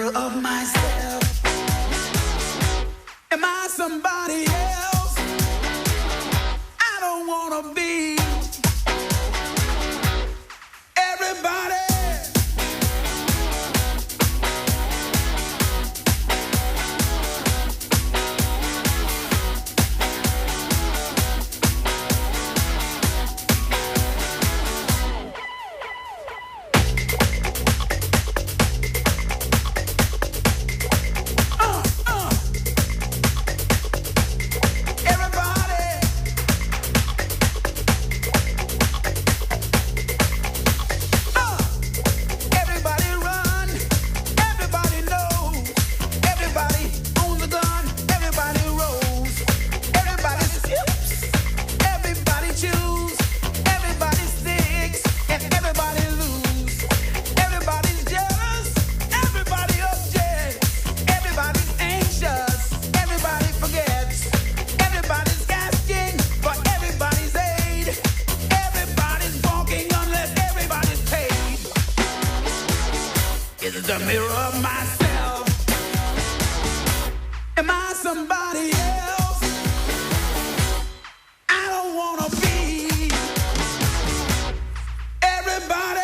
mirror of myself. Am I somebody else? I don't wanna be everybody. The mirror of myself. Am I somebody else? I don't wanna be everybody.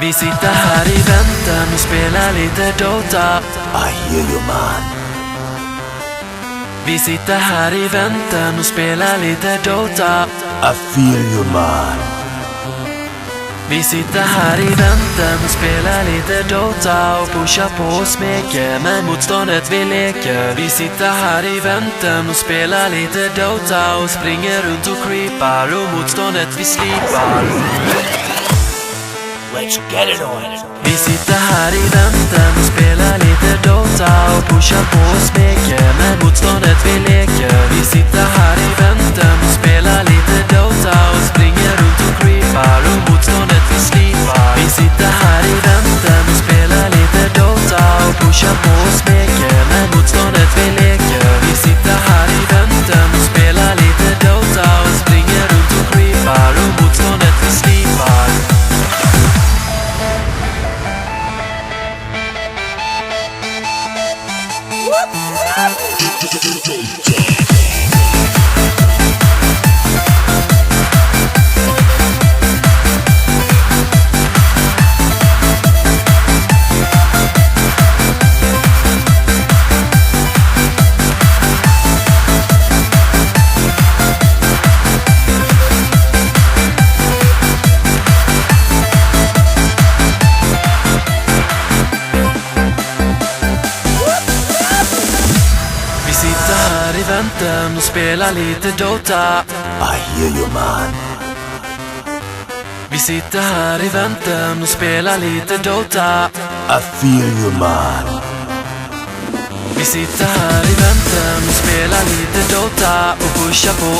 Vi sitter här i väntan och spelar lite Dota. I hear you man. Vi sitter här i väntan och spelar lite Dota. I feel you man. Vi sitter här i väntan och spelar lite Dota och pushar på och smeker, men motståndet vi leker. Vi sitter här i väntan och spelar lite Dota och springer runt och creepar och motståndet vi slipar. Let's get it on. Vi sitter här i väntan och spelar lite Dota och pushar på och smeker, men motståndet vi leker. Vi sitter här i väntan och spelar lite Dota och springer runt och creepar och motståndet vi slipar. Vi sitter här i väntan och spelar lite Dota och pushar på och smeker, men motståndet vi leker. Vi sitter här i väntan och spelar lite Dota och springer runt och creepar och motståndet vi slipar. Och spela lite Dota. I hear you man. Vi sitter här i väntan och spelar lite Dota. I feel you man. Vi sitter här i väntan och spelar lite Dota och pushar på